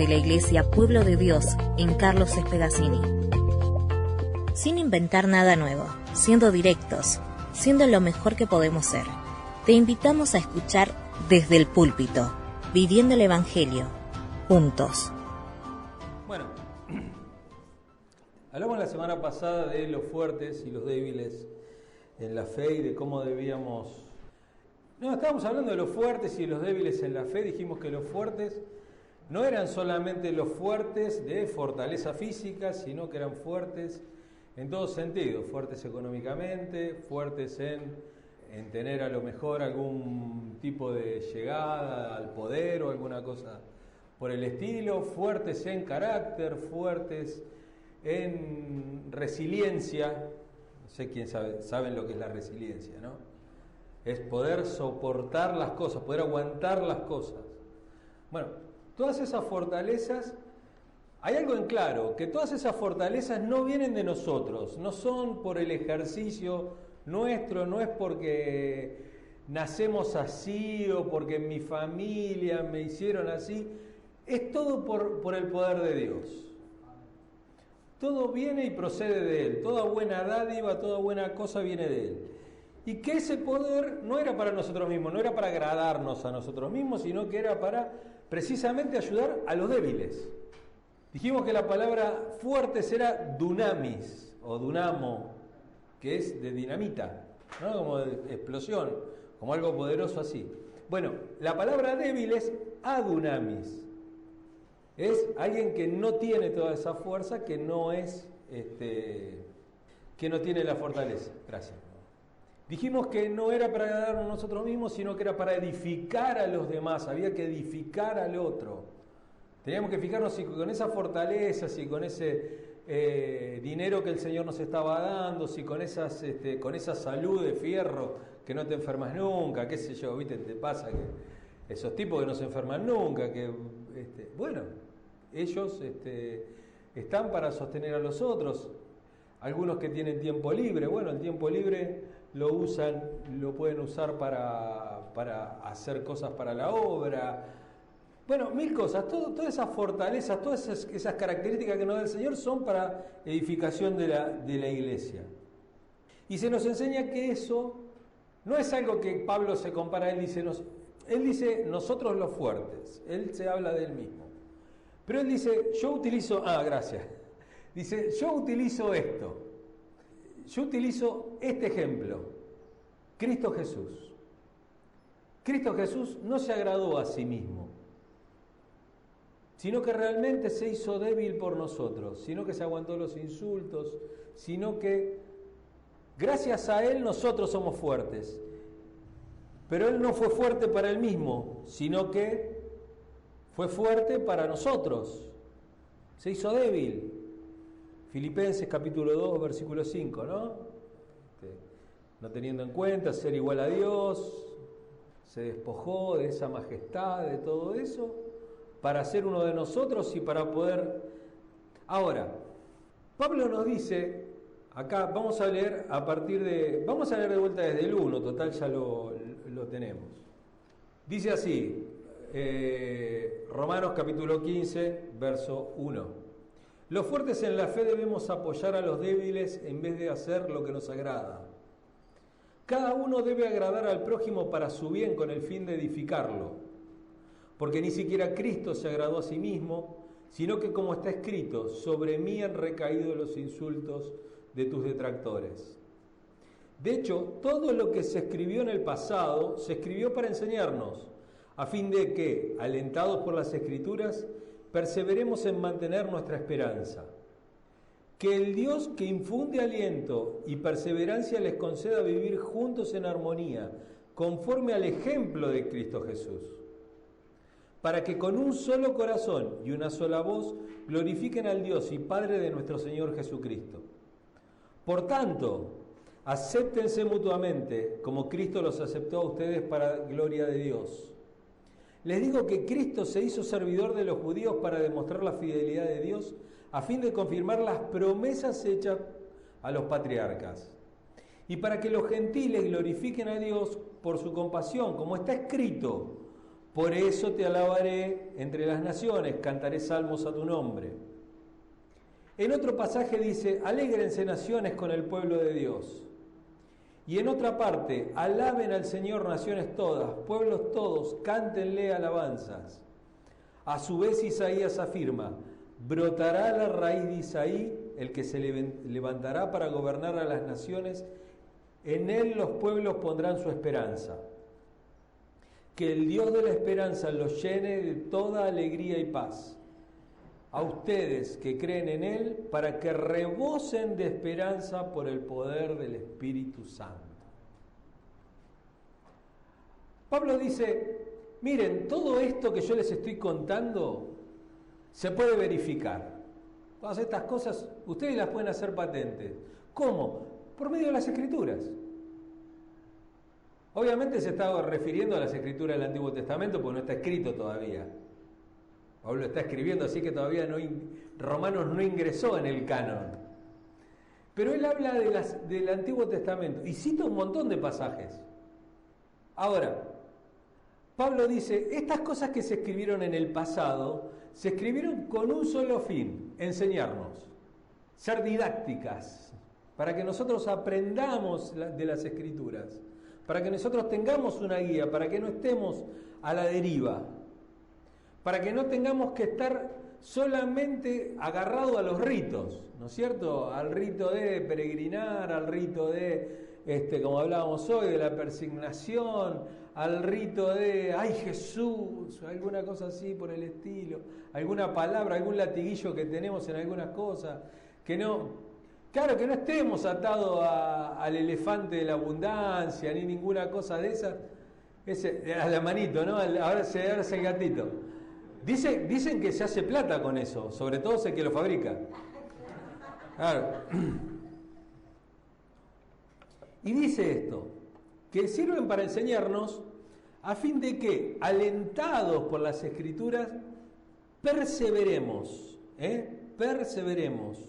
desde la Iglesia Pueblo de Dios en Carlos Espedacini. Sin inventar nada nuevo, siendo directos, siendo lo mejor que podemos ser, te invitamos a escuchar Desde el Púlpito, viviendo el Evangelio, juntos. Bueno, hablamos la semana pasada de los fuertes y los débiles en la fe y de cómo debíamos... No, estábamos hablando de los fuertes y los débiles en la fe. Dijimos que los fuertes no eran solamente los fuertes de fortaleza física, sino que eran fuertes en todo sentido, fuertes económicamente, fuertes en tener a lo mejor algún tipo de llegada al poder o alguna cosa por el estilo, fuertes en carácter, fuertes en resiliencia. No sé quién saben lo que es la resiliencia, ¿no? Es poder soportar las cosas, poder aguantar las cosas. Bueno, todas esas fortalezas, hay algo en claro, que todas esas fortalezas no vienen de nosotros, no son por el ejercicio nuestro, no es porque nacemos así o porque en mi familia me hicieron así, es todo por el poder de Dios. Todo viene y procede de Él, toda buena dádiva, toda buena cosa viene de Él. Y que ese poder no era para nosotros mismos, no era para agradarnos a nosotros mismos, sino que era para precisamente ayudar a los débiles. Dijimos que la palabra fuertes era dunamis o dunamo, que es de dinamita, ¿no? Como de explosión, como algo poderoso así. Bueno, la palabra débil es adunamis. Es alguien que no tiene toda esa fuerza, que no es, que no tiene la fortaleza. Gracias. Dijimos que no era para agradarnos a nosotros mismos, sino que era para edificar a los demás. Había que edificar al otro. Teníamos que fijarnos si con esa fortaleza, si con ese dinero que el Señor nos estaba dando, si con esa salud de fierro, que no te enfermas nunca, qué sé yo, ¿viste? Te pasa que esos tipos que no se enferman nunca, que bueno, ellos están para sostener a los otros. Algunos que tienen tiempo libre, bueno, el tiempo libre lo pueden usar para hacer cosas para la obra. Bueno, mil cosas, todas esas fortalezas, todas esas características que nos da el Señor son para edificación de la iglesia. Y se nos enseña que eso no es algo que Pablo se compara, él dice nosotros los fuertes, él se habla de él mismo. Pero él dice, yo utilizo esto. Yo utilizo este ejemplo, Cristo Jesús. Cristo Jesús no se agradó a sí mismo, sino que realmente se hizo débil por nosotros, sino que se aguantó los insultos, sino que gracias a Él nosotros somos fuertes. Pero Él no fue fuerte para Él mismo, sino que fue fuerte para nosotros. Se hizo débil. Filipenses capítulo 2, versículo 5, ¿no? No teniendo en cuenta ser igual a Dios, se despojó de esa majestad, de todo eso, para ser uno de nosotros y para poder... Ahora, Pablo nos dice, acá vamos a leer de vuelta desde el 1, total ya lo tenemos. Dice así, Romanos capítulo 15, verso 1. Los fuertes en la fe debemos apoyar a los débiles en vez de hacer lo que nos agrada. Cada uno debe agradar al prójimo para su bien con el fin de edificarlo. Porque ni siquiera Cristo se agradó a sí mismo, sino que como está escrito, sobre mí han recaído los insultos de tus detractores. De hecho, todo lo que se escribió en el pasado se escribió para enseñarnos, a fin de que, alentados por las Escrituras, perseveremos en mantener nuestra esperanza. Que el Dios que infunde aliento y perseverancia les conceda vivir juntos en armonía, conforme al ejemplo de Cristo Jesús, para que con un solo corazón y una sola voz glorifiquen al Dios y Padre de nuestro Señor Jesucristo. Por tanto, acéptense mutuamente, como Cristo los aceptó a ustedes para gloria de Dios. Les digo que Cristo se hizo servidor de los judíos para demostrar la fidelidad de Dios a fin de confirmar las promesas hechas a los patriarcas y para que los gentiles glorifiquen a Dios por su compasión, como está escrito: Por eso te alabaré entre las naciones, cantaré salmos a tu nombre. En otro pasaje dice, alégrense naciones con el pueblo de Dios. Y en otra parte, alaben al Señor naciones todas, pueblos todos, cántenle alabanzas. A su vez Isaías afirma, brotará la raíz de Isaí, el que se levantará para gobernar a las naciones, en él los pueblos pondrán su esperanza. Que el Dios de la esperanza los llene de toda alegría y paz. A ustedes que creen en Él, para que rebosen de esperanza por el poder del Espíritu Santo. Pablo dice, miren, todo esto que yo les estoy contando se puede verificar. Todas estas cosas ustedes las pueden hacer patentes. ¿Cómo? Por medio de las Escrituras. Obviamente se está refiriendo a las Escrituras del Antiguo Testamento porque no está escrito todavía. Pablo está escribiendo, así que todavía Romanos no ingresó en el canon. Pero él habla del Antiguo Testamento y cita un montón de pasajes. Ahora, Pablo dice, estas cosas que se escribieron en el pasado, se escribieron con un solo fin, enseñarnos, ser didácticas, para que nosotros aprendamos de las Escrituras, para que nosotros tengamos una guía, para que no estemos a la deriva, para que no tengamos que estar solamente agarrados a los ritos, ¿no es cierto? Al rito de peregrinar, al rito de, como hablábamos hoy, de la persignación, al rito de, ¡ay Jesús!, alguna cosa así por el estilo, alguna palabra, algún latiguillo que tenemos en algunas cosas, que no, claro, que no estemos atados al elefante de la abundancia, ni ninguna cosa de esas, a la manito, ¿no? Ahora es el gatito. Dicen que se hace plata con eso, sobre todo el que lo fabrica. Claro. Y dice esto, que sirven para enseñarnos a fin de que, alentados por las Escrituras, perseveremos. Perseveremos.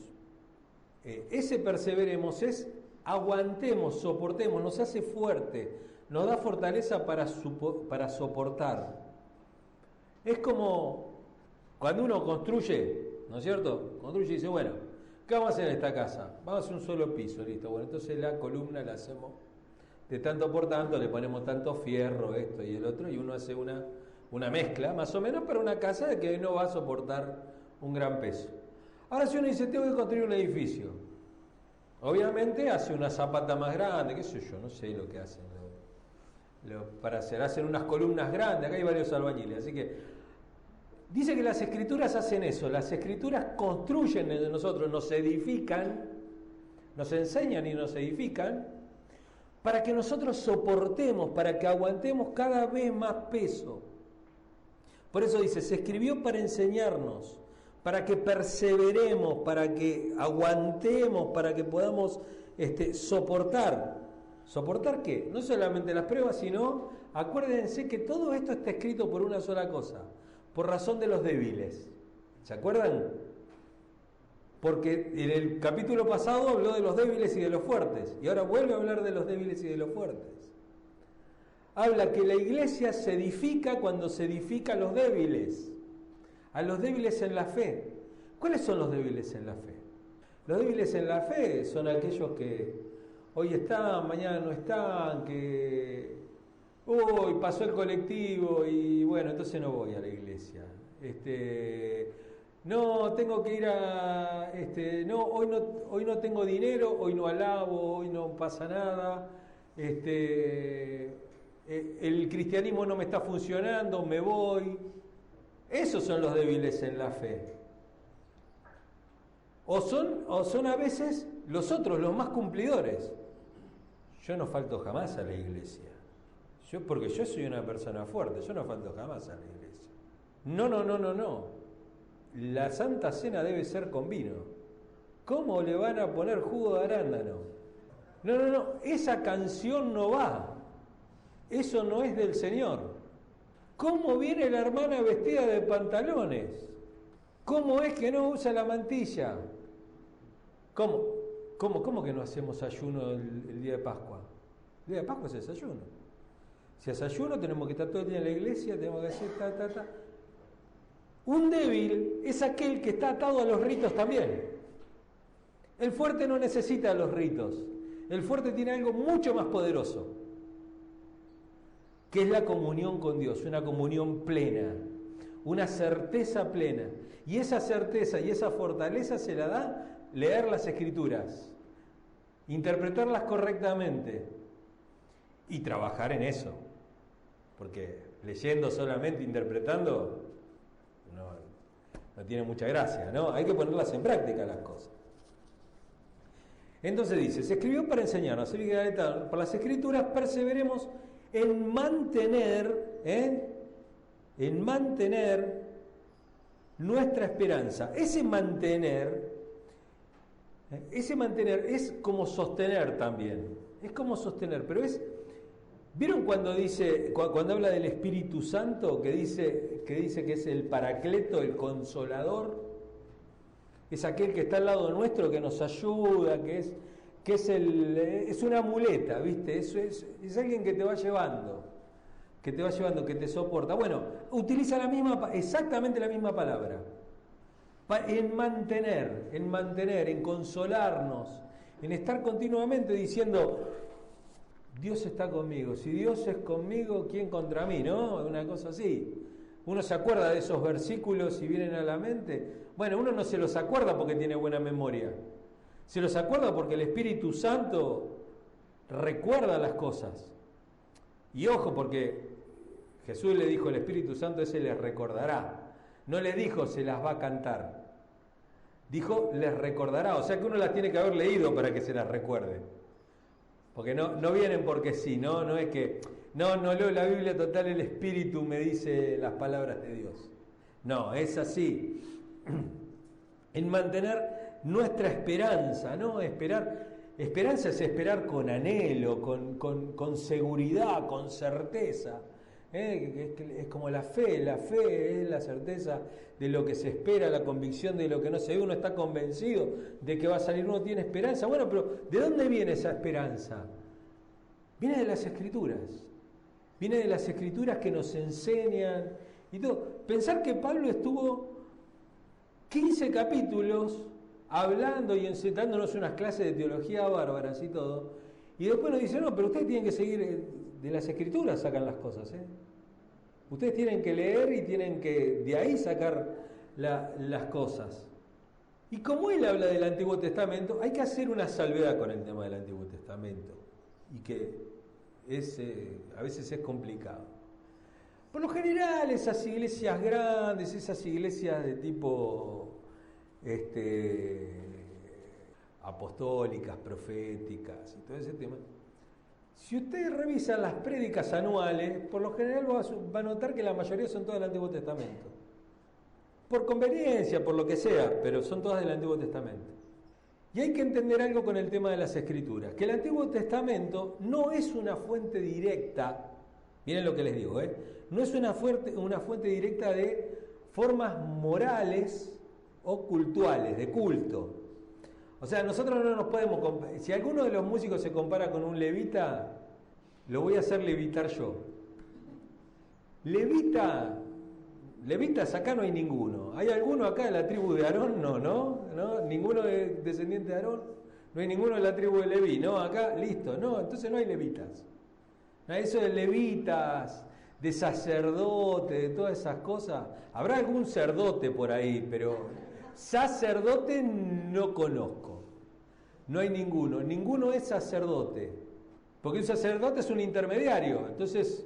Ese perseveremos es aguantemos, soportemos, nos hace fuerte, nos da fortaleza para soportar. Es como cuando uno construye, ¿no es cierto? Construye y dice, bueno, ¿qué vamos a hacer en esta casa? Vamos a hacer un solo piso, listo. Bueno, entonces la columna la hacemos de tanto por tanto, le ponemos tanto fierro, esto y el otro, y uno hace una mezcla, más o menos, para una casa que no va a soportar un gran peso. Ahora si uno dice, tengo que construir un edificio, obviamente hace una zapata más grande, qué sé yo, no sé lo que hacen. Para hacen unas columnas grandes, acá hay varios albañiles, así que dice que las Escrituras hacen eso, las Escrituras construyen de nosotros, nos edifican, nos enseñan y nos edifican, para que nosotros soportemos, para que aguantemos cada vez más peso. Por eso dice, se escribió para enseñarnos, para que perseveremos, para que aguantemos, para que podamos soportar. ¿Soportar qué? No solamente las pruebas, sino, acuérdense que todo esto está escrito por una sola cosa, por razón de los débiles. ¿Se acuerdan? Porque en el capítulo pasado habló de los débiles y de los fuertes, y ahora vuelve a hablar de los débiles y de los fuertes. Habla que la iglesia se edifica cuando se edifica a los débiles en la fe. ¿Cuáles son los débiles en la fe? Los débiles en la fe son aquellos que hoy están, mañana no están, que hoy pasó el colectivo y bueno, entonces no voy a la iglesia. No, tengo que ir a... hoy no tengo dinero, hoy no alabo, hoy no pasa nada. El cristianismo no me está funcionando, me voy. Esos son los débiles en la fe. O son a veces los otros, los más cumplidores. Yo no falto jamás a la iglesia. Porque yo soy una persona fuerte, yo no falto jamás a la iglesia. No. La Santa Cena debe ser con vino. ¿Cómo le van a poner jugo de arándano? No, esa canción no va. Eso no es del Señor. ¿Cómo viene la hermana vestida de pantalones? ¿Cómo es que no usa la mantilla? ¿Cómo que no hacemos ayuno el día de Pascua? El día de Pascua es desayuno. Si hace ayuno, tenemos que estar todo el día en la iglesia, tenemos que hacer ta. Un débil es aquel que está atado a los ritos también. El fuerte no necesita los ritos. El fuerte tiene algo mucho más poderoso, que es la comunión con Dios, una comunión plena, una certeza plena. Y esa certeza y esa fortaleza se la da leer las Escrituras, interpretarlas correctamente y trabajar en eso. Porque leyendo solamente, interpretando, no tiene mucha gracia, ¿no? Hay que ponerlas en práctica las cosas. Entonces dice, se escribió para enseñarnos, por las Escrituras perseveremos en mantener nuestra esperanza. Ese mantener es como sostener también. Es como sostener, pero es... ¿Vieron cuando habla del Espíritu Santo, que dice que es el Paracleto, el Consolador? Es aquel que está al lado nuestro, que nos ayuda, que es una muleta, ¿viste? Es alguien que te va llevando, que te soporta. Bueno, utiliza exactamente la misma palabra. En mantener, en consolarnos, en estar continuamente diciendo, Dios está conmigo. Si Dios es conmigo, ¿quién contra mí? ¿No? Una cosa así. Uno se acuerda de esos versículos y vienen a la mente. Bueno, uno no se los acuerda porque tiene buena memoria. Se los acuerda porque el Espíritu Santo recuerda las cosas. Y ojo, porque Jesús le dijo, el Espíritu Santo ese les recordará. No le dijo, se las va a cantar. Dijo, les recordará. O sea que uno las tiene que haber leído para que se las recuerde. Porque no vienen porque sí, no es que... No leo la Biblia, total, el Espíritu me dice las palabras de Dios. No, es así. En mantener nuestra esperanza, ¿no? Esperanza es esperar con anhelo, con seguridad, con certeza. Es como la fe es la certeza de lo que se espera, la convicción de lo que no se ve. Uno está convencido de que va a salir, uno tiene esperanza. Bueno, pero ¿de dónde viene esa esperanza? Viene de las Escrituras. Viene de las Escrituras que nos enseñan y todo. Pensar que Pablo estuvo 15 capítulos hablando y enseñándonos unas clases de teología bárbaras y todo, y después nos dice, no, pero ustedes tienen que seguir, de las Escrituras sacan las cosas, ustedes tienen que leer y tienen que de ahí sacar las cosas. Y como él habla del Antiguo Testamento, hay que hacer una salvedad con el tema del Antiguo Testamento, y que a veces es complicado. Por lo general, esas iglesias grandes, esas iglesias de tipo apostólicas, proféticas y todo ese tema, si usted revisa las prédicas anuales, por lo general va a notar que la mayoría son todas del Antiguo Testamento. Por conveniencia, por lo que sea, pero son todas del Antiguo Testamento. Y hay que entender algo con el tema de las Escrituras, que el Antiguo Testamento no es una fuente directa, miren lo que les digo, no es una fuente directa de formas morales o cultuales, de culto. O sea, nosotros no nos podemos comparar. Si alguno de los músicos se compara con un levita, lo voy a hacer levitar yo. Levitas acá no hay ninguno. ¿Hay alguno acá de la tribu de Aarón? No. ¿Ninguno descendiente de Aarón? No hay ninguno de la tribu de Leví, ¿no? Acá, listo, no, entonces no hay levitas. Eso de levitas, de sacerdote, de todas esas cosas. Habrá algún sacerdote por ahí, pero sacerdote no conozco. No hay ninguno es sacerdote. Porque un sacerdote es un intermediario, entonces...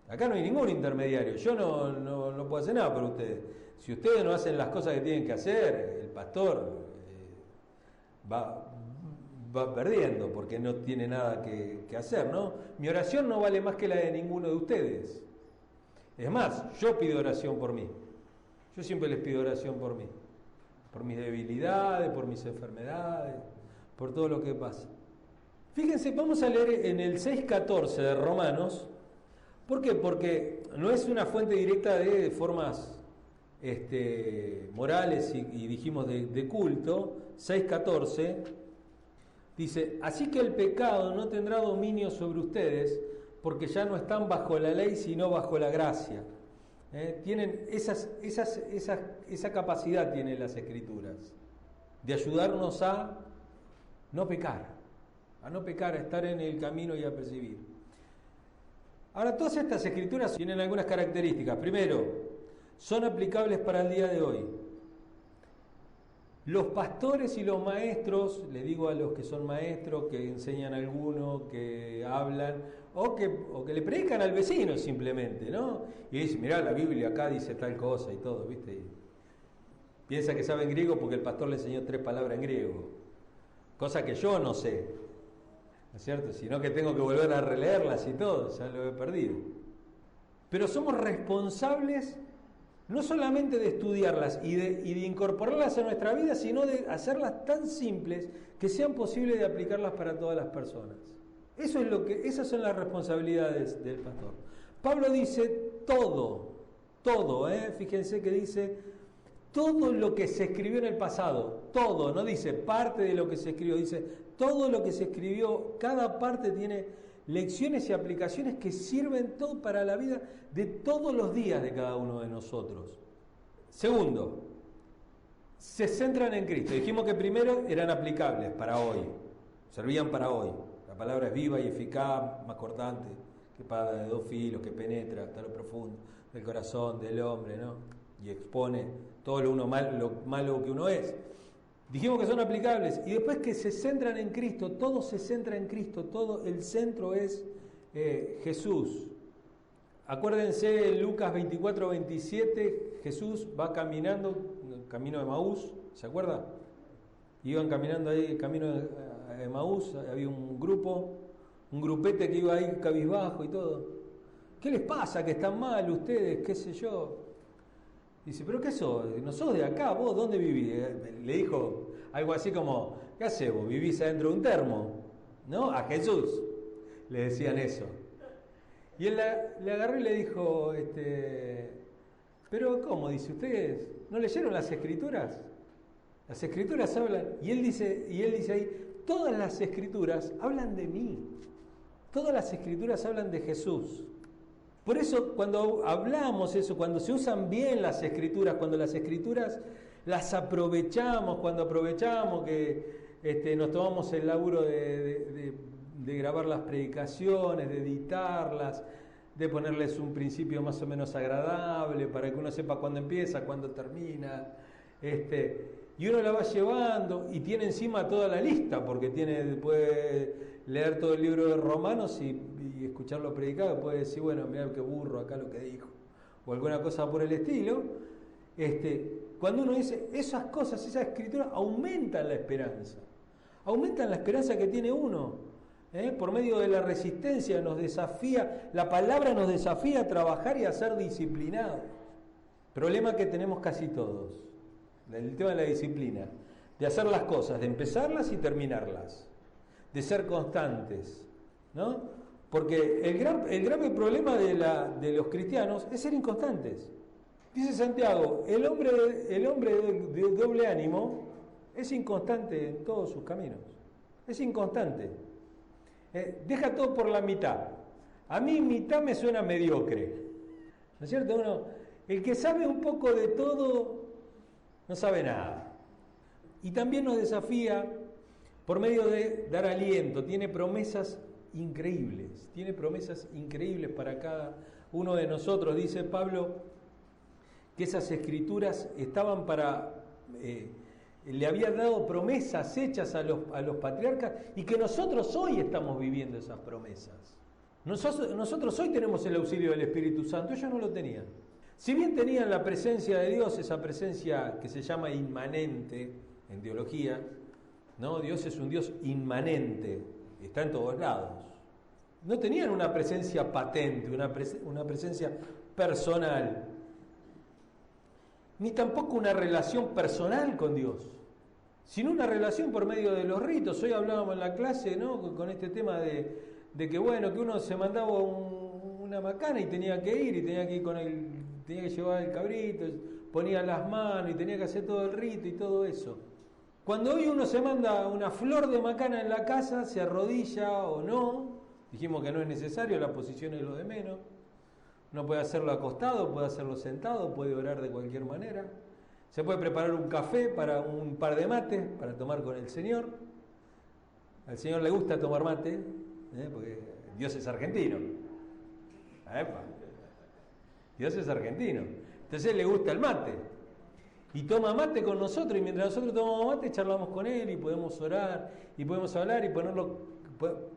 Acá no hay ningún intermediario. Yo no puedo hacer nada por ustedes. Si ustedes no hacen las cosas que tienen que hacer, el pastor va perdiendo porque no tiene nada que hacer, ¿no? Mi oración no vale más que la de ninguno de ustedes. Es más, yo pido oración por mí. Yo siempre les pido oración por mí. Por mis debilidades, por mis enfermedades, por todo lo que pasa. Fíjense, vamos a leer en el 6:14 de Romanos. ¿Por qué? Porque no es una fuente directa de formas morales y dijimos de culto. 6:14 dice, así que el pecado no tendrá dominio sobre ustedes, porque ya no están bajo la ley, sino bajo la gracia. Tienen esa capacidad tienen las Escrituras, de ayudarnos a no pecar, a estar en el camino y a percibir. Ahora, todas estas Escrituras tienen algunas características. Primero, son aplicables para el día de hoy. Los pastores y los maestros, les digo a los que son maestros, que enseñan a alguno, que hablan, o que le predican al vecino simplemente, ¿no? Y dicen, mirá, la Biblia acá dice tal cosa y todo, ¿viste? Y piensa que saben griego porque el pastor le enseñó 3 palabras en griego, cosa que yo no sé, ¿no es cierto? Sino que tengo que volver a releerlas y todo, ya lo he perdido. Pero somos responsables no solamente de estudiarlas y de incorporarlas a nuestra vida, sino de hacerlas tan simples que sean posibles de aplicarlas para todas las personas. Esas son las responsabilidades del pastor. Pablo dice todo, fíjense que dice todo lo que se escribió en el pasado, todo, no dice parte de lo que se escribió, dice todo lo que se escribió, cada parte tiene lecciones y aplicaciones que sirven todo para la vida de todos los días de cada uno de nosotros. Segundo, se centran en Cristo. Dijimos que primero eran aplicables para hoy, servían para hoy. La palabra es viva y eficaz, más cortante, que espada de 2 filos, que penetra hasta lo profundo del corazón del hombre, ¿no? Y expone todo lo malo que uno es. Dijimos que son aplicables y después que se centran en Cristo, todo se centra en Cristo, todo el centro es Jesús. Acuérdense, en Lucas 24-27, Jesús va caminando, camino de Emaús, ¿se acuerda? Iban caminando ahí, el camino de Emaús, había un grupete que iba ahí cabizbajo y todo. ¿Qué les pasa? ¿Que están mal ustedes? ¿Qué sé yo? Dice, ¿pero qué sos? ¿No sos de acá? ¿Vos dónde vivís? Le dijo algo así como, ¿qué hacés vos? ¿Vivís adentro de un termo? ¿No? A Jesús le decían eso. Y él le agarró y le dijo, ¿pero cómo? Dice, ¿ustedes no leyeron las Escrituras? Las Escrituras hablan, y él dice ahí, todas las Escrituras hablan de mí. Todas las Escrituras hablan de Jesús. Por eso cuando hablamos eso, cuando se usan bien las Escrituras, cuando las Escrituras las aprovechamos, cuando aprovechamos que nos tomamos el laburo de grabar las predicaciones, de editarlas, de ponerles un principio más o menos agradable para que uno sepa cuándo empieza, cuándo termina, y uno la va llevando y tiene encima toda la lista, porque puede leer todo el libro de Romanos y escucharlo predicado, puede decir, bueno, mirá qué burro acá lo que dijo, o alguna cosa por el estilo. Cuando uno dice esas cosas, esas escrituras aumentan la esperanza que tiene uno, por medio de la resistencia nos desafía, la palabra nos desafía a trabajar y a ser disciplinados. Problema que tenemos casi todos, el tema de la disciplina, de hacer las cosas, de empezarlas y terminarlas, de ser constantes, ¿no? Porque el grave problema de los cristianos es ser inconstantes. Dice Santiago, el hombre de doble ánimo es inconstante en todos sus caminos. Es inconstante. Deja todo por la mitad. A mí mitad me suena mediocre. ¿No es cierto? El que sabe un poco de todo no sabe nada. Y también nos desafía por medio de dar aliento. Tiene promesas increíbles para cada uno de nosotros. Dice Pablo que esas escrituras estaban le había dado promesas hechas a los patriarcas y que nosotros hoy estamos viviendo esas promesas. Nosotros hoy tenemos el auxilio del Espíritu Santo, ellos no lo tenían. Si bien tenían la presencia de Dios, esa presencia que se llama inmanente en teología, ¿no? Dios es un Dios inmanente, está en todos lados. No tenían una presencia patente, una presencia personal, ni tampoco una relación personal con Dios, sino una relación por medio de los ritos. Hoy hablábamos en la clase, ¿no?, con este tema de que bueno, que uno se mandaba una macana y tenía que ir, y tenía que llevar el cabrito, ponía las manos y tenía que hacer todo el rito y todo eso. Cuando hoy uno se manda una flor de macana en la casa, se arrodilla o no, Dijimos que no es necesario, la posición es lo de menos. Uno puede hacerlo acostado, puede hacerlo sentado, puede orar de cualquier manera. Se puede preparar un café para un par de mates para tomar con el Señor. Al Señor le gusta tomar mate, porque Dios es argentino. ¡Epa! Dios es argentino. Entonces le gusta el mate. Y toma mate con nosotros, y mientras nosotros tomamos mate, charlamos con Él, y podemos orar, y podemos hablar, y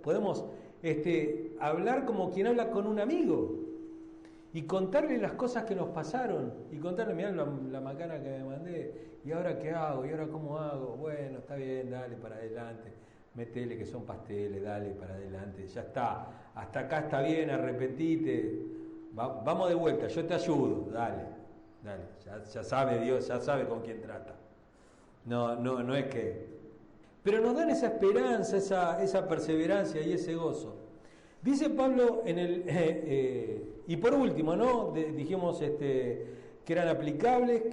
podemos hablar como quien habla con un amigo, y contarle las cosas que nos pasaron, y contarle, mirá la macana que me mandé, y ahora qué hago, y ahora cómo hago, bueno, está bien, dale para adelante, metele que son pasteles, dale para adelante, ya está, hasta acá está bien, arrepentite, vamos de vuelta, yo te ayudo, dale, ya sabe Dios, ya sabe con quién trata. No es que... Pero nos dan esa esperanza, esa perseverancia y ese gozo. Dice Pablo en y por último, ¿no? Dijimos que eran aplicables,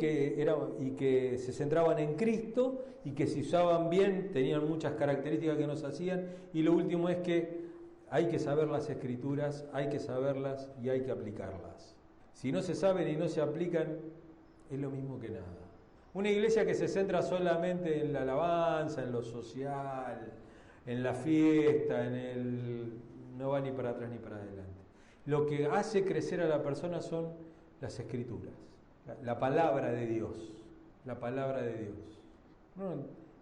y que se centraban en Cristo, y que si usaban bien tenían muchas características que nos hacían. Y lo último es que hay que saber las Escrituras, hay que saberlas y hay que aplicarlas. Si no se saben y no se aplican, es lo mismo que nada. Una iglesia que se centra solamente en la alabanza, en lo social, en la fiesta, no va ni para atrás ni para adelante. Lo que hace crecer a la persona son las Escrituras, la palabra de Dios, la palabra de Dios.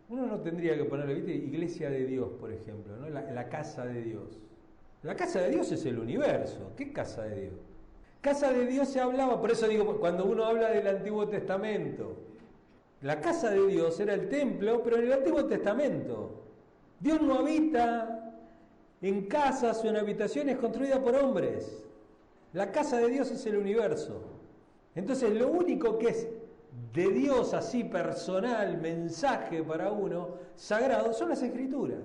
Uno no tendría que ponerle, ¿viste? Iglesia de Dios, por ejemplo, ¿no? La casa de Dios. La casa de Dios es el universo. ¿Qué casa de Dios? Casa de Dios se hablaba, por eso digo, cuando uno habla del Antiguo Testamento, la casa de Dios era el templo, pero en el Antiguo Testamento. Dios no habita en casas o en habitaciones construidas por hombres. La casa de Dios es el universo. Entonces lo único que es de Dios así personal, mensaje para uno, sagrado, son las Escrituras.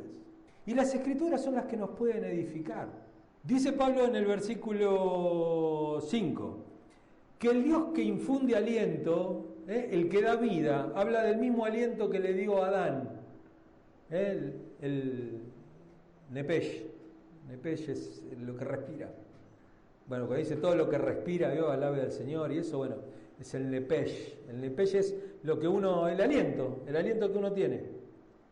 Y las Escrituras son las que nos pueden edificar. Dice Pablo en el versículo 5, que el Dios que infunde aliento, el que da vida, habla del mismo aliento que le dio a Adán, el Nepesh. Nepesh es lo que respira. Bueno, cuando dice todo lo que respira, Dios alabe al Señor, y eso, bueno, es el Nepesh. El Nepesh es el aliento que uno tiene.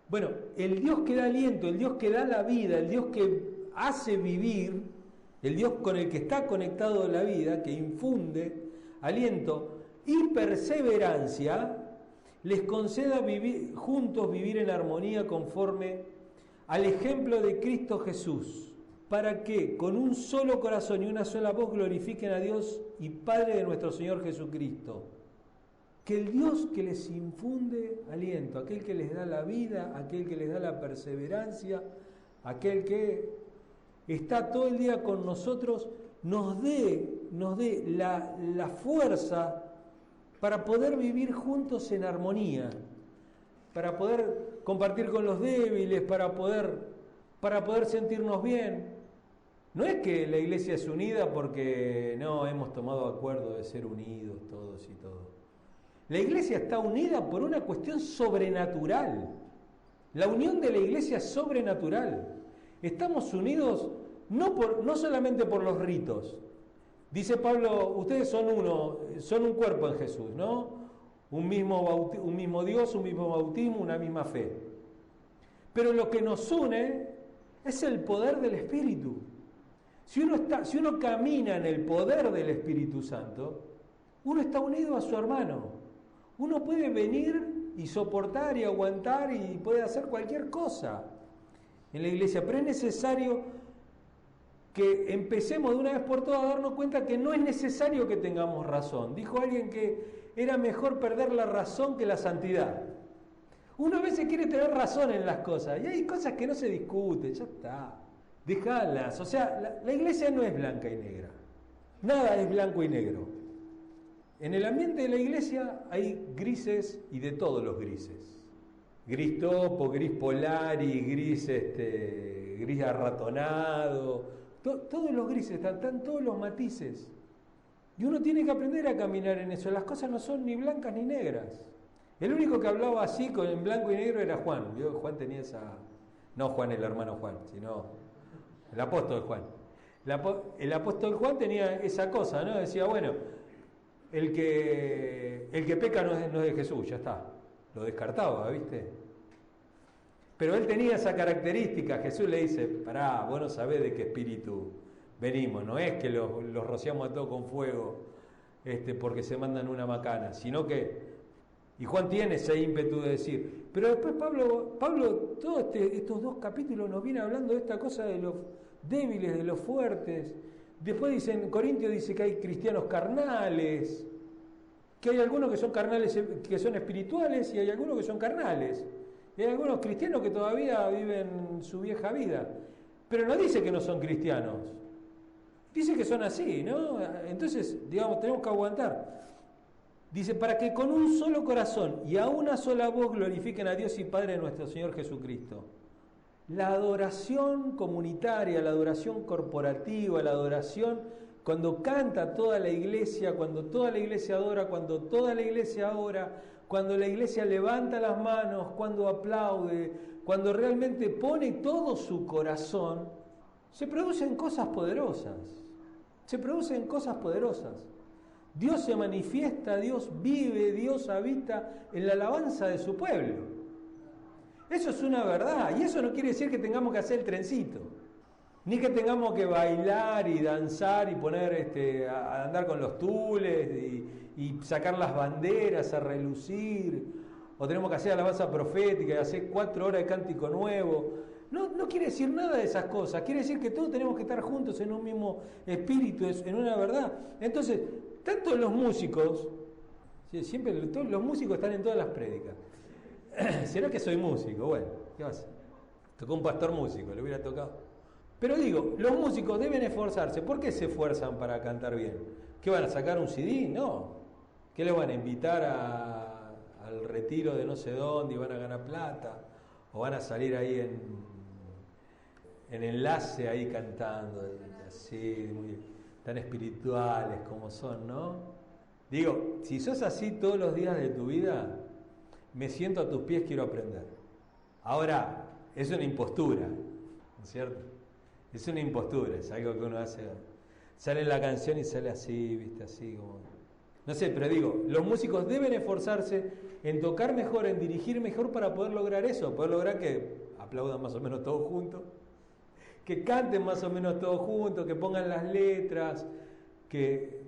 Bueno, el Dios que da aliento, el Dios que da la vida, el Dios que hace vivir, el Dios con el que está conectado la vida, que infunde aliento y perseverancia, les conceda juntos vivir en armonía conforme al ejemplo de Cristo Jesús, para que con un solo corazón y una sola voz glorifiquen a Dios y Padre de nuestro Señor Jesucristo. Que el Dios que les infunde aliento, aquel que les da la vida, aquel que les da la perseverancia, aquel que está todo el día con nosotros, nos dé la fuerza para poder vivir juntos en armonía, para poder compartir con los débiles, para poder sentirnos bien. No es que la iglesia es unida porque no hemos tomado acuerdo de ser unidos todos y todos. La iglesia está unida por una cuestión sobrenatural. La unión de la iglesia es sobrenatural. Estamos unidos no solamente por los ritos. Dice Pablo, ustedes son un cuerpo en Jesús, ¿no? Un mismo Dios, un mismo bautismo, una misma fe. Pero lo que nos une es el poder del Espíritu. Si uno camina en el poder del Espíritu Santo, uno está unido a su hermano. Uno puede venir y soportar y aguantar y puede hacer cualquier cosa en la iglesia, pero es necesario que empecemos de una vez por todas a darnos cuenta que no es necesario que tengamos razón. Dijo alguien que era mejor perder la razón que la santidad. Uno a veces quiere tener razón en las cosas y hay cosas que no se discuten, ya está, déjalas. O sea, la iglesia no es blanca y negra, nada es blanco y negro. En el ambiente de la iglesia hay grises y de todos los grises. Gris topo, gris polari, gris arratonado, todos los grises, están todos los matices. Y uno tiene que aprender a caminar en eso. Las cosas no son ni blancas ni negras. El único que hablaba así en blanco y negro era Juan. ¿Vio? Juan tenía esa... No Juan el hermano Juan, sino el apóstol Juan. El apóstol Juan tenía esa cosa, ¿no? Decía, bueno, el que peca no es de Jesús, ya está. Lo descartaba, ¿viste? Pero él tenía esa característica. Jesús le dice, pará, vos no sabés de qué espíritu venimos, no es que los rociamos a todos con fuego porque se mandan una macana, sino que... Y Juan tiene ese ímpetu de decir, pero después Pablo todos estos 2 capítulos nos viene hablando de esta cosa de los débiles, de los fuertes. Después en Corintios dice que hay cristianos carnales, que hay algunos que son carnales, que son espirituales, y hay algunos que son carnales. Y hay algunos cristianos que todavía viven su vieja vida. Pero no dice que no son cristianos. Dice que son así, ¿no? Entonces, digamos, tenemos que aguantar. Dice, para que con un solo corazón y a una sola voz glorifiquen a Dios y Padre de nuestro Señor Jesucristo. La adoración comunitaria, la adoración corporativa, la adoración cuando canta toda la iglesia, cuando toda la iglesia adora, cuando toda la iglesia ora, cuando la iglesia levanta las manos, cuando aplaude, cuando realmente pone todo su corazón, se producen cosas poderosas. Se producen cosas poderosas. Dios se manifiesta, Dios vive, Dios habita en la alabanza de su pueblo. Eso es una verdad, y eso no quiere decir que tengamos que hacer el trencito, ni que tengamos que bailar y danzar y poner a andar con los tules y sacar las banderas a relucir, o tenemos que hacer alabanza profética y hacer 4 horas de cántico nuevo. No quiere decir nada de esas cosas, quiere decir que todos tenemos que estar juntos en un mismo espíritu, en una verdad. Entonces, tanto los músicos, siempre todos los músicos están en todas las prédicas. ¿Será que soy músico? Bueno, ¿qué va a hacer? Tocó un pastor músico, le hubiera tocado. Pero digo, los músicos deben esforzarse. ¿Por qué se esfuerzan para cantar bien? ¿Qué van a sacar un CD? No. ¿Qué les van a invitar al retiro de no sé dónde y van a ganar plata? ¿O van a salir ahí en enlace ahí cantando, así, tan espirituales como son, ¿no? Digo, si sos así todos los días de tu vida, me siento a tus pies, quiero aprender. Ahora, es una impostura, ¿no es cierto? Es una impostura, es algo que uno hace. Sale en la canción y sale así, ¿viste? Así como... No sé, pero digo, los músicos deben esforzarse en tocar mejor, en dirigir mejor para poder lograr eso, poder lograr que aplaudan más o menos todos juntos, que canten más o menos todos juntos, que pongan las letras, que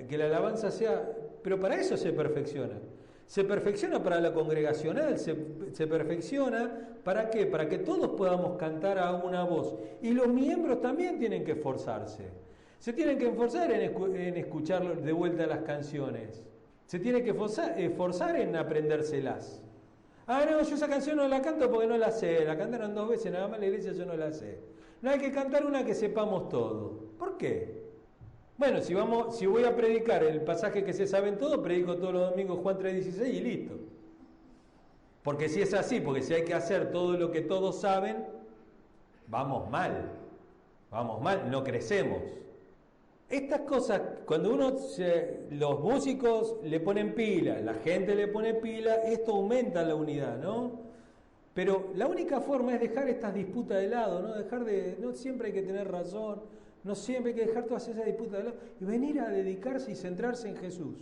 la alabanza sea... Pero para eso se perfecciona. Se perfecciona para la congregacional, se perfecciona ¿para qué? Para que todos podamos cantar a una voz. Y los miembros también tienen que esforzarse. Se tienen que esforzar en escuchar de vuelta las canciones. Se tienen que esforzar en aprendérselas. Ah, no, yo esa canción no la canto porque no la sé. La cantaron 2 veces nada más en la iglesia, yo no la sé. No, hay que cantar una que sepamos todo. ¿Por qué? Bueno, si voy a predicar el pasaje que se saben todos, predico todos los domingos Juan 3:16 y listo. Porque si es así, porque si hay que hacer todo lo que todos saben, vamos mal, no crecemos. Estas cosas, cuando los músicos le ponen pila, la gente le pone pila, esto aumenta la unidad, ¿no? Pero la única forma es dejar estas disputas de lado, no siempre hay que tener razón, no siempre hay que dejar todas esas disputas de lado y venir a dedicarse y centrarse en Jesús.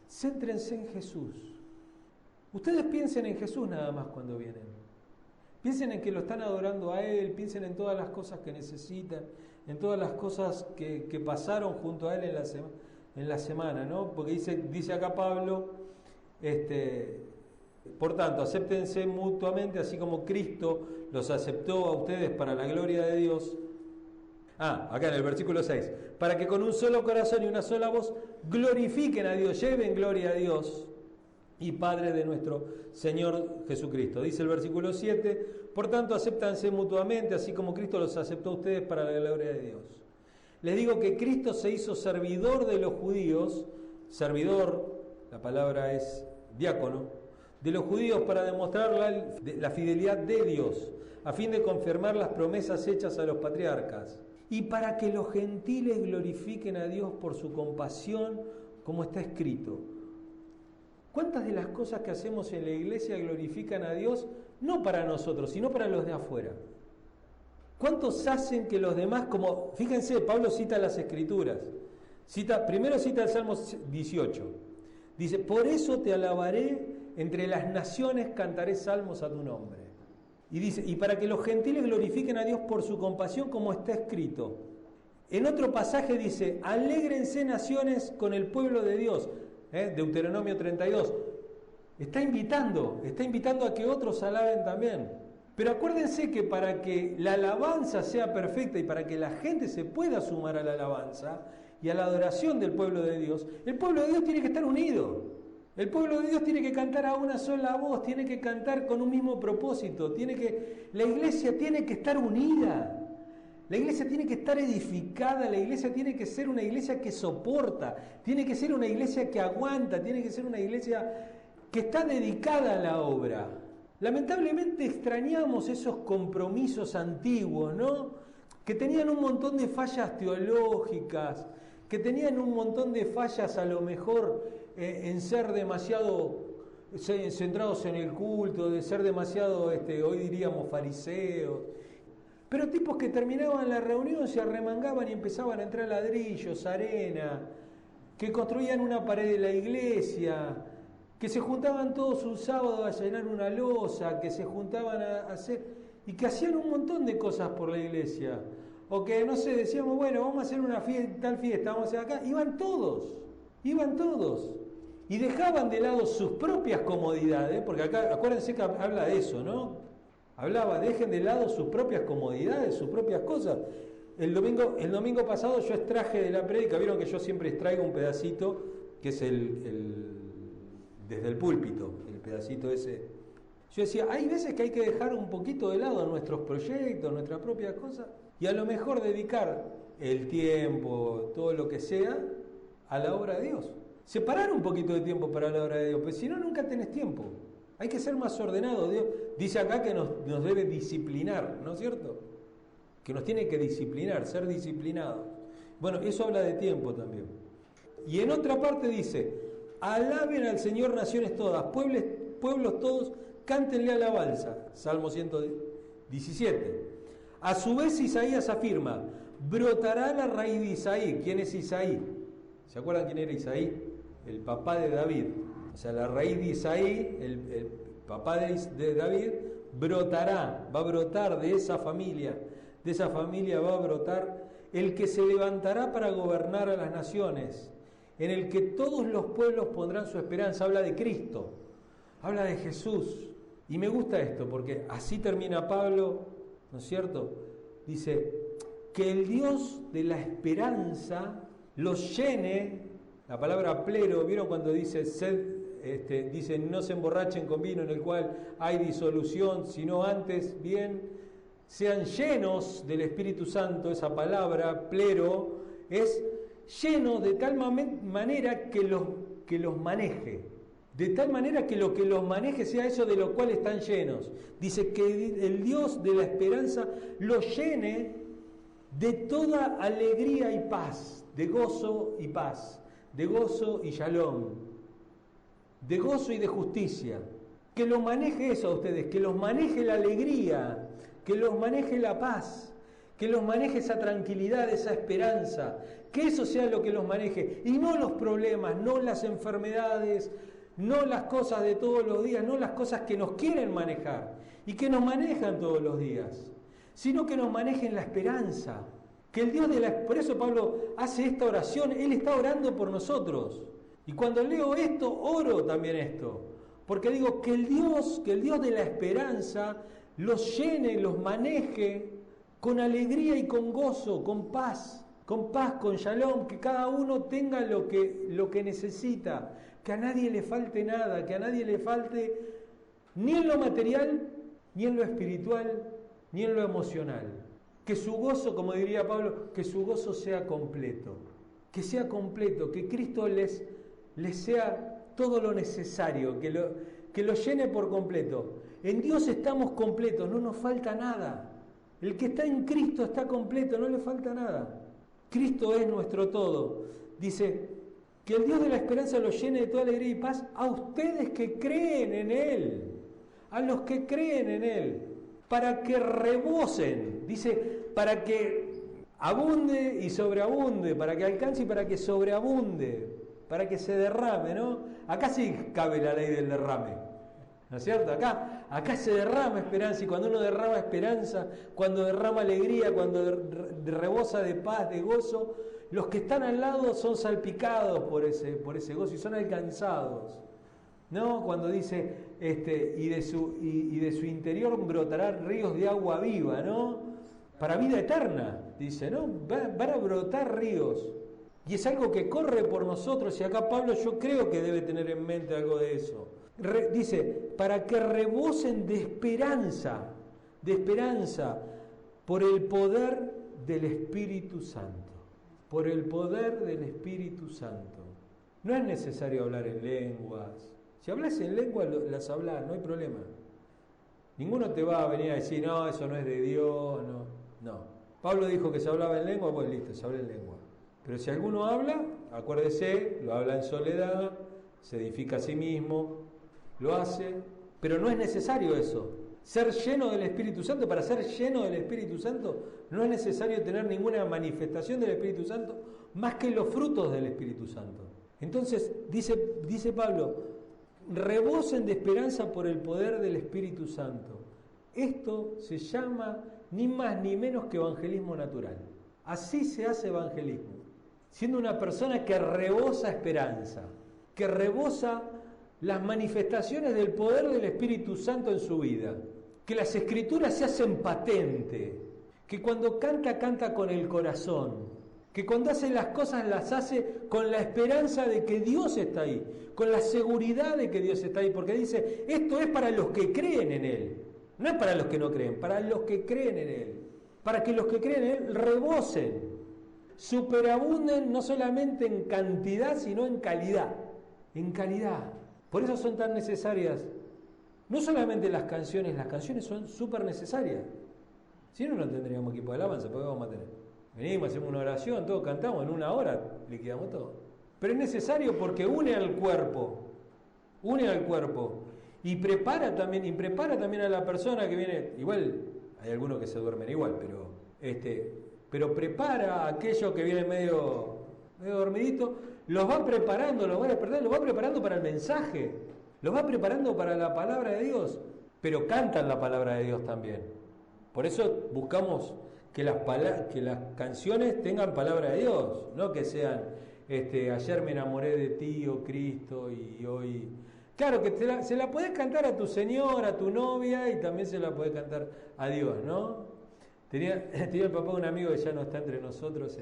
Céntrense en Jesús. Ustedes piensen en Jesús nada más cuando vienen. Piensen en que lo están adorando a Él, piensen en todas las cosas que necesitan, en todas las cosas que pasaron junto a Él en la semana, ¿no? Porque dice acá Pablo, por tanto, acéptense mutuamente, así como Cristo los aceptó a ustedes para la gloria de Dios. Acá en el versículo 6, para que con un solo corazón y una sola voz glorifiquen a Dios, lleven gloria a Dios y Padre de nuestro Señor Jesucristo. Dice el versículo 7, por tanto, acéptanse mutuamente, así como Cristo los aceptó a ustedes para la gloria de Dios. Les digo que Cristo se hizo servidor de los judíos, servidor, la palabra es diácono, de los judíos para demostrar la fidelidad de Dios, a fin de confirmar las promesas hechas a los patriarcas, y para que los gentiles glorifiquen a Dios por su compasión, como está escrito. ¿Cuántas de las cosas que hacemos en la iglesia glorifican a Dios no para nosotros, sino para los de afuera? ¿Cuántos hacen que los demás, como, fíjense, Pablo cita las Escrituras, primero cita el Salmo 18, dice, por eso te alabaré, entre las naciones cantaré salmos a tu nombre. Y dice, y para que los gentiles glorifiquen a Dios por su compasión, como está escrito. En otro pasaje dice, alégrense naciones con el pueblo de Dios, Deuteronomio 32. Está invitando a que otros alaben también. Pero acuérdense que para que la alabanza sea perfecta y para que la gente se pueda sumar a la alabanza y a la adoración del pueblo de Dios, el pueblo de Dios tiene que estar unido. El pueblo de Dios tiene que cantar a una sola voz, tiene que cantar con un mismo propósito, la iglesia tiene que estar unida. La iglesia tiene que estar edificada, la iglesia tiene que ser una iglesia que soporta, tiene que ser una iglesia que aguanta, tiene que ser una iglesia que está dedicada a la obra. Lamentablemente extrañamos esos compromisos antiguos, ¿no? Que tenían un montón de fallas teológicas, que tenían un montón de fallas a lo mejor en ser demasiado centrados en el culto, de ser demasiado, hoy diríamos, fariseos. Pero tipos que terminaban la reunión, se arremangaban y empezaban a entrar ladrillos, arena, que construían una pared de la iglesia, que se juntaban todos un sábado a llenar una loza, que se juntaban a hacer, y que hacían un montón de cosas por la iglesia. O que, no sé, decíamos, bueno, vamos a hacer una fiesta, tal fiesta, vamos a hacer acá. Iban todos. Y dejaban de lado sus propias comodidades, porque acá, acuérdense que habla de eso, ¿no? Dejen de lado sus propias comodidades, sus propias cosas. El domingo pasado yo extraje de la prédica, vieron que yo siempre extraigo un pedacito, que es desde el púlpito, el pedacito ese. Yo decía, hay veces que hay que dejar un poquito de lado nuestros proyectos, nuestras propias cosas, y a lo mejor dedicar el tiempo, todo lo que sea, a la obra de Dios. Separar un poquito de tiempo para la obra de Dios, pues si no, nunca tenés tiempo. Hay que ser más ordenado. Dios dice acá que nos debe disciplinar, ¿no es cierto? Que nos tiene que disciplinar, ser disciplinados. Bueno, eso habla de tiempo también. Y en otra parte dice, alaben al Señor naciones todas, pueblos todos, cántenle alabanza. Salmo 117. A su vez Isaías afirma, brotará la raíz de Isaí. ¿Quién es Isaí? ¿Se acuerdan quién era Isaí? El papá de David. O sea, la raíz de Isaí, el papá de David, va a brotar de esa familia va a brotar el que se levantará para gobernar a las naciones, en el que todos los pueblos pondrán su esperanza. Habla de Cristo, habla de Jesús. Y me gusta esto, porque así termina Pablo, ¿no es cierto? Dice, que el Dios de la esperanza los llene. La palabra plero, ¿vieron cuando dice dice no se emborrachen con vino en el cual hay disolución, sino antes bien sean llenos del Espíritu Santo? Esa palabra plero es lleno de tal manera que los maneje, de tal manera que lo que los maneje sea eso de lo cual están llenos. Dice que el Dios de la esperanza los llene de toda alegría y paz, de gozo y paz, de gozo y shalom, de gozo y de justicia. Que los maneje eso a ustedes, que los maneje la alegría, que los maneje la paz, que los maneje esa tranquilidad, esa esperanza, que eso sea lo que los maneje, y no los problemas, no las enfermedades, no las cosas de todos los días, no las cosas que nos quieren manejar y que nos manejan todos los días, sino que nos manejen la esperanza. Que el Dios por eso Pablo hace esta oración, él está orando por nosotros. Y cuando leo esto, oro también esto, porque digo que el Dios de la esperanza los llene, los maneje con alegría y con gozo, con paz, con shalom, que cada uno tenga lo que necesita, que a nadie le falte nada, que a nadie le falte ni en lo material, ni en lo espiritual, ni en lo emocional. Que su gozo, como diría Pablo, que su gozo sea completo, que Cristo les sea todo lo necesario, que lo llene por completo. En Dios estamos completos, no nos falta nada. El que está en Cristo está completo, no le falta nada. Cristo es nuestro todo. Dice, que el Dios de la esperanza los llene de toda alegría y paz a ustedes que creen en Él, a los que creen en Él. para que rebosen, dice, para que abunde y sobreabunde, para que alcance y para que sobreabunde, para que se derrame, ¿no? Acá sí cabe la ley del derrame, ¿no es cierto? Acá se derrama esperanza, y cuando uno derrama esperanza, cuando derrama alegría, cuando rebosa de paz, de gozo, los que están al lado son salpicados por ese gozo y son alcanzados, ¿no? Cuando dice, y de su interior brotarán ríos de agua viva, ¿no? Para vida eterna, dice, ¿no? Van a brotar ríos. Y es algo que corre por nosotros, y acá Pablo yo creo que debe tener en mente algo de eso. Dice, para que rebosen de esperanza, por el poder del Espíritu Santo. Por el poder del Espíritu Santo. No es necesario hablar en lenguas. Si hablas en lenguas, las hablas, no hay problema. Ninguno te va a venir a decir, no, eso no es de Dios, no. Pablo dijo que se hablaba en lengua, pues listo, se habla en lengua. Pero si alguno habla, acuérdese, lo habla en soledad, se edifica a sí mismo, lo hace, pero no es necesario eso. Ser lleno del Espíritu Santo, para ser lleno del Espíritu Santo, no es necesario tener ninguna manifestación del Espíritu Santo, más que los frutos del Espíritu Santo. Entonces, dice Pablo, rebosen de esperanza por el poder del Espíritu Santo. Esto se llama ni más ni menos que evangelismo natural. Así se hace evangelismo. Siendo una persona que rebosa esperanza, que rebosa las manifestaciones del poder del Espíritu Santo en su vida, que las Escrituras se hacen patente, que cuando canta con el corazón, que cuando hace las cosas las hace con la esperanza de que Dios está ahí, con la seguridad de que Dios está ahí, porque dice, esto es para los que creen en Él, no es para los que no creen, para los que creen en Él, para que los que creen en Él rebosen, superabunden no solamente en cantidad, sino en calidad. Por eso son tan necesarias, no solamente las canciones son súper necesarias. Si no, no tendríamos equipo de alabanza, porque vamos a tener. Venimos, hacemos una oración, todos cantamos, en una hora liquidamos todo. Pero es necesario porque une al cuerpo, y prepara también a la persona que viene. Igual hay algunos que se duermen igual, pero prepara a aquellos que vienen medio dormidito, los va preparando, los va preparando para el mensaje, los va preparando para la palabra de Dios, pero cantan la palabra de Dios también. Por eso buscamos que las canciones tengan palabra de Dios, no que sean, ayer me enamoré de ti, oh Cristo, y hoy... Claro que se la podés cantar a tu señora, a tu novia, y también se la podés cantar a Dios, ¿no? Tenía el papá de un amigo que ya no está entre nosotros,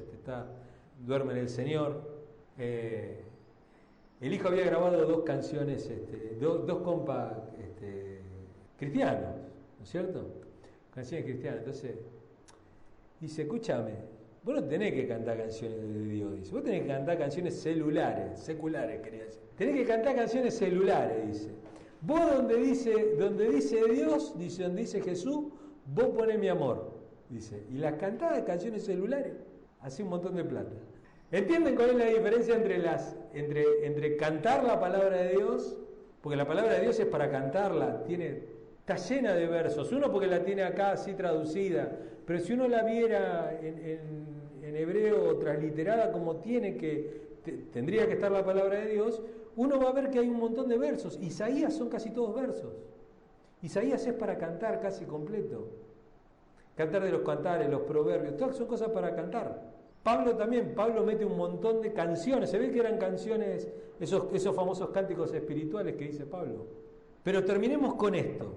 duerme en el Señor. El hijo había grabado 2 canciones, dos compas cristianos, ¿no es cierto? Canciones cristianas. Entonces dice, escúchame, vos no tenés que cantar canciones de Dios, dice, vos tenés que cantar canciones seculares, quería decir. Tenés que cantar canciones celulares, dice. Vos donde dice Dios, donde dice Jesús, vos ponés mi amor, dice. Y las cantadas canciones celulares, hace un montón de plata. ¿Entienden cuál es la diferencia entre cantar la palabra de Dios? Porque la palabra de Dios es para cantarla, está llena de versos, uno porque la tiene acá así traducida, pero si uno la viera en hebreo transliterada como tendría que estar la palabra de Dios, uno va a ver que hay un montón de versos. Isaías son casi todos versos. Isaías es para cantar casi completo. Cantar de los cantares, los proverbios, todas son cosas para cantar. Pablo mete un montón de canciones, se ve que eran canciones, esos famosos cánticos espirituales que dice Pablo. Pero terminemos con esto.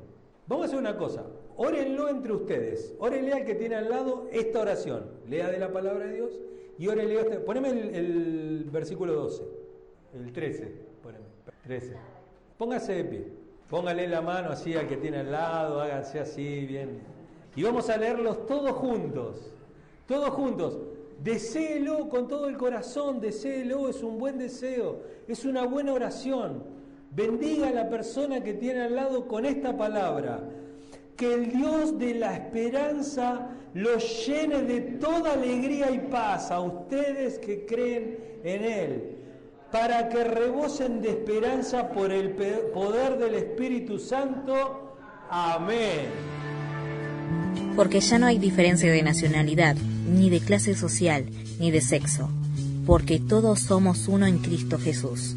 Vamos a hacer una cosa, órenlo entre ustedes, órenle al que tiene al lado esta oración, lea de la palabra de Dios y órenle poneme el versículo 12, el 13, poneme, 13. Póngase de pie, póngale la mano así al que tiene al lado, háganse así bien. Y vamos a leerlos todos juntos. Deséelo con todo el corazón, deséelo, es un buen deseo, es una buena oración. Bendiga a la persona que tiene al lado con esta palabra. Que el Dios de la esperanza los llene de toda alegría y paz a ustedes que creen en Él, para que rebosen de esperanza por el poder del Espíritu Santo. Amén. Porque ya no hay diferencia de nacionalidad, ni de clase social, ni de sexo, porque todos somos uno en Cristo Jesús.